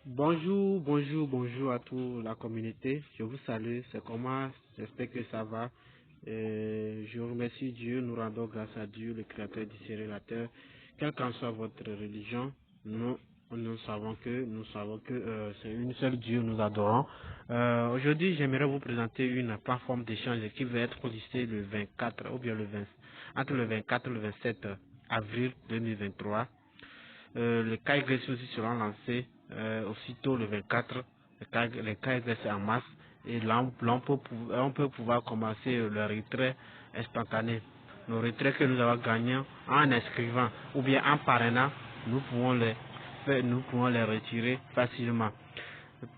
Bonjour à toute la communauté. Je vous salue. C'est comment? J'espère que ça va. Je remercie Dieu. Nous rendons grâce à Dieu, le Créateur du ciel et de la terre. Quelle qu'en soit votre religion, nous savons que c'est une seule Dieu. Nous adorons. Aujourd'hui, j'aimerais vous présenter une plateforme d'échange qui va être listée le 24 ou bien le 20, entre le 24 et le 27 avril 2023. Les cas agressés aussi seront lancés aussitôt le 24. Les cas agressés en masse. Et là, on peut pouvoir commencer le retrait instantané. Le retrait que nous avons gagné en inscrivant ou bien en parrainant, nous pouvons les retirer facilement.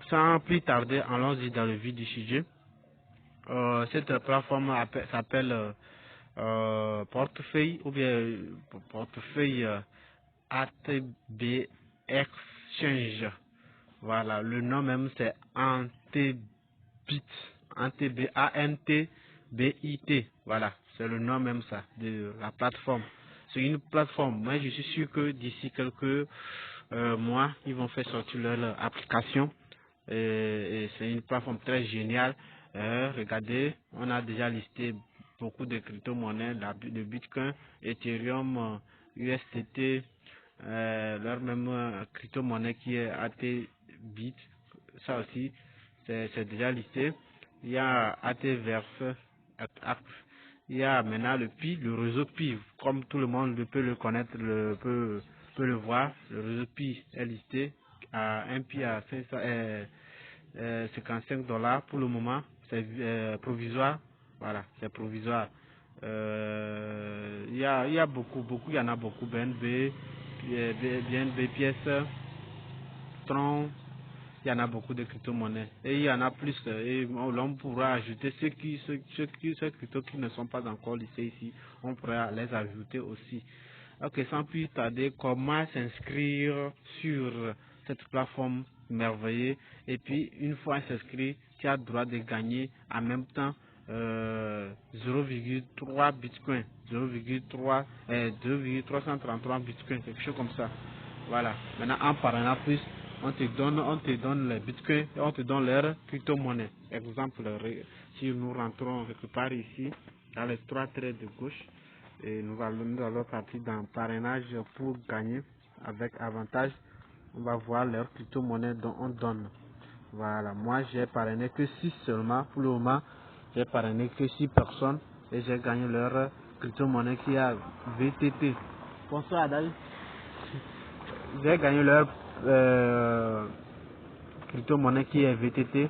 Sans plus tarder, allons-y dans le vif du sujet. Cette plateforme s'appelle portefeuille ou bien portefeuille ATB Exchange. Voilà, le nom même c'est Antbit. Antbit. Voilà, c'est le nom même ça de la plateforme. C'est une plateforme. Moi, je suis sûr que d'ici quelques mois, ils vont faire sortir leur application. Et c'est une plateforme très géniale. Regardez, on a déjà listé beaucoup de crypto-monnaies, de Bitcoin, Ethereum, USDT, leur même crypto-monnaie qui est ATBit. Ça aussi, c'est déjà listé. Il y a ATVerse, il y a maintenant le Pi, le réseau Pi, comme tout le monde peut le connaître, peut le voir. Le réseau Pi est listé à un Pi à 500, 55 dollars pour le moment. C'est provisoire. Voilà, c'est provisoire. Il y a beaucoup, il y en a beaucoup. BNB, pièces, Tron, il y en a beaucoup de crypto-monnaies. Et il y en a plus. Et l'on pourra ajouter ceux cryptos qui ne sont pas encore listés ici. On pourra les ajouter aussi. Ok, sans plus tarder, comment s'inscrire sur cette plateforme merveilleuse. Et puis, une fois s'inscrit, tu as le droit de gagner en même temps 0,3 bitcoin, 2,333 bitcoin, quelque chose comme ça. Voilà. Maintenant, en parlant plus, on te donne les bitcoins et on te donne leur crypto-monnaie. Exemple, si nous rentrons quelque part ici, dans les trois traits de gauche, et nous allons partir dans parrainage pour gagner avec avantage. On va voir leur crypto-monnaie dont on donne. Voilà, moi j'ai parrainé que 6 seulement. Pour le moment, j'ai parrainé que 6 personnes et j'ai gagné leur crypto-monnaie qui est VTT. Bonsoir Adal. J'ai gagné leur crypto-monnaie qui est VTT,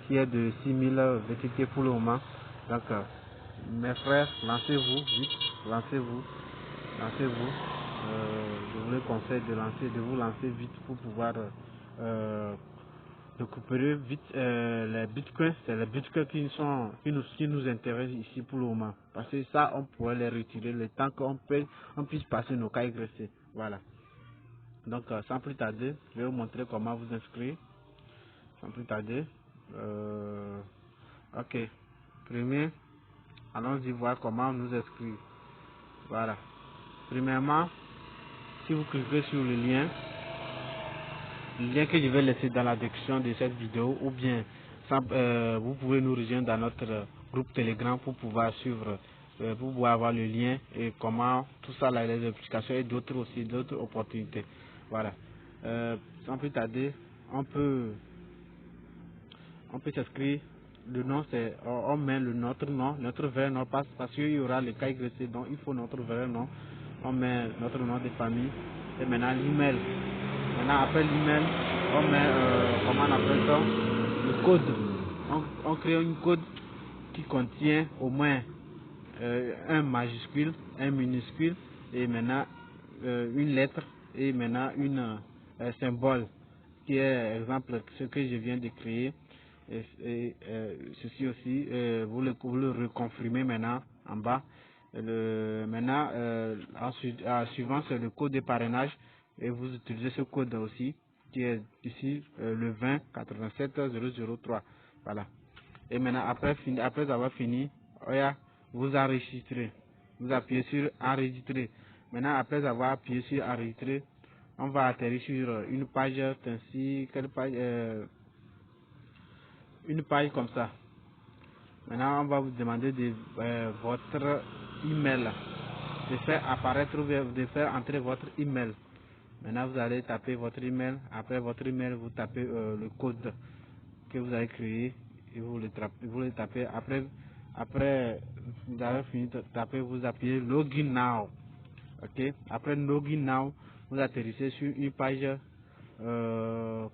qui est de 6000 VTT pour le moment. Donc, mes frères, lancez-vous vite, lancez-vous. Je vous le conseille de vous lancer vite pour pouvoir récupérer vite les bitcoins. C'est les bitcoins qui nous intéressent ici pour le moment. Parce que ça, on pourrait les retirer le temps on puisse passer nos cas agressés. Voilà. Donc, sans plus tarder, je vais vous montrer comment vous inscrire. Sans plus tarder. Ok. Premier, allons-y voir comment nous inscrire. Voilà. Premièrement, si vous cliquez sur le lien que je vais laisser dans la description de cette vidéo, ou bien vous pouvez nous rejoindre dans notre groupe Telegram pour pouvoir suivre, pour pouvoir avoir le lien et comment tout ça, là, les applications et d'autres aussi, d'autres opportunités. Voilà. Sans plus tarder, on peut s'inscrire. Le nom c'est, on met notre nom, notre vrai nom, parce qu'il y aura le cas agressé, donc il faut notre vrai nom. On met notre nom de famille et maintenant l'email. Maintenant après l'email, on met, comment on appelle ça, le code. On crée une code qui contient au moins un majuscule, un minuscule et maintenant une lettre et maintenant une symbole qui est exemple ce que je viens de créer. Ceci aussi, vous le reconfirmez maintenant en bas. Maintenant, ensuite, suivant, c'est le code de parrainage et vous utilisez ce code aussi qui est ici le 20 87 003. Voilà. Et maintenant, après avoir fini, vous enregistrez. Vous appuyez sur enregistrer. Maintenant, après avoir appuyé sur enregistrer, on va atterrir sur une page ainsi, quelle page, une page comme ça. Maintenant, on va vous demander de votre email, de faire apparaître, de faire entrer votre email. Maintenant, vous allez taper votre email. Après votre email, vous tapez le code que vous avez créé et vous le tapez. Après vous avez fini de taper, vous appuyez Login Now. Ok. Après Login Now, vous atterrissez sur une page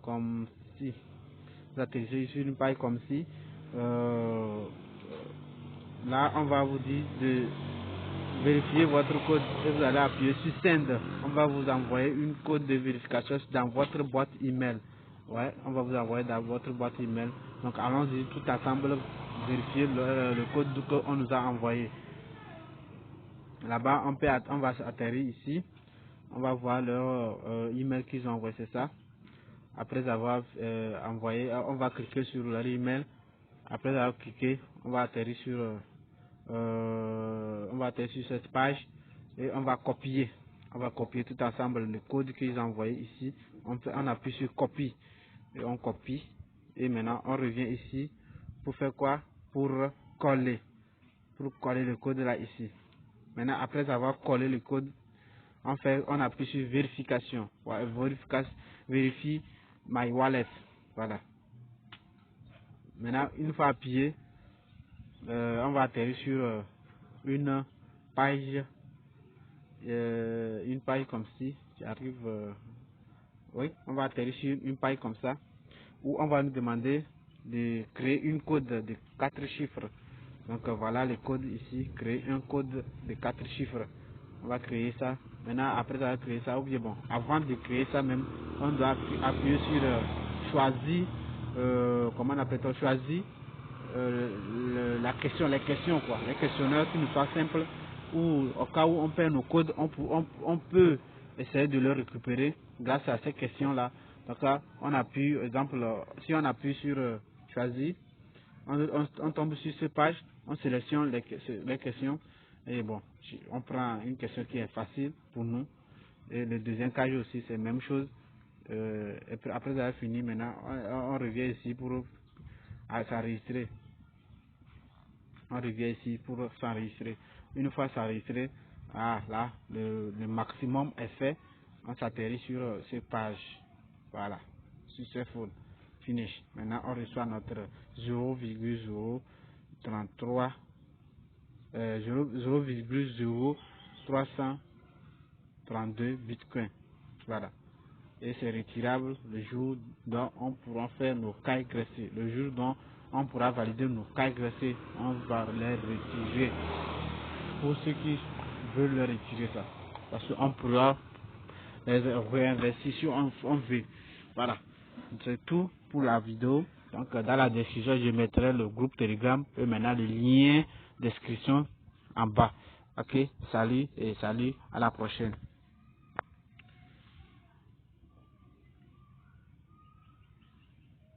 comme si. Vous atterrissez sur une page comme si. Là, on va vous dire de vérifier votre code et vous allez appuyer sur Send. On va vous envoyer une code de vérification dans votre boîte email. Ouais, on va vous envoyer dans votre boîte email. Donc allons-y tout ensemble vérifier le code qu'on nous a envoyé. Là-bas, on va atterrir ici. On va voir leur email qu'ils ont envoyé, c'est ça. Après avoir envoyé, on va cliquer sur leur email. Après avoir cliqué, on va atterrir sur cette page et on va copier. On va copier tout ensemble le code qu'ils ont envoyé ici. On appuie sur copie et on copie. Et maintenant on revient ici pour faire quoi? Pour coller le code là ici. Maintenant après avoir collé le code, on appuie sur vérification. Ouais, vérifie my wallet. Voilà. Maintenant une fois appuyé, on va atterrir sur une page comme ci. J'arrive. Oui, on va atterrir sur une page comme ça où on va nous demander de créer une code de 4 chiffres. Donc voilà le code ici, créer un code de 4 chiffres. On va créer ça. Maintenant, après avoir créé ça, ou bien bon, avant de créer ça même, on doit appuyer sur choisir, comment on appelle ça, choisir la question, les questions quoi, les questionnaires qui nous soient simples, ou au cas où on perd nos codes, on peut essayer de le récupérer grâce à ces questions là. Donc là, on appuie, exemple, si on appuie sur choisir, on tombe sur cette page, on sélectionne les questions et bon, on prend une question qui est facile pour nous. Et le deuxième cas aussi, c'est la même chose. Et après avoir fini, maintenant, on revient ici pour s'enregistrer. On revient ici pour s'enregistrer. Une fois s'enregistré, là, le maximum est fait. On s'atterrit sur cette page. Voilà, sur ce phone. Finish. Maintenant, on reçoit notre 0,033 0,0332 bitcoin. Voilà. Et c'est retirable le jour dont on pourra faire nos cailles graissées. Le jour dont on pourra valider nos cailles graissées, on va les retirer. Pour ceux qui veulent les retirer ça. Parce qu'on pourra les réinvestir si on veut. Voilà. C'est tout pour la vidéo. Donc dans la description, je mettrai le groupe Telegram et maintenant le lien d'inscription en bas. Ok, salut et salut, à la prochaine.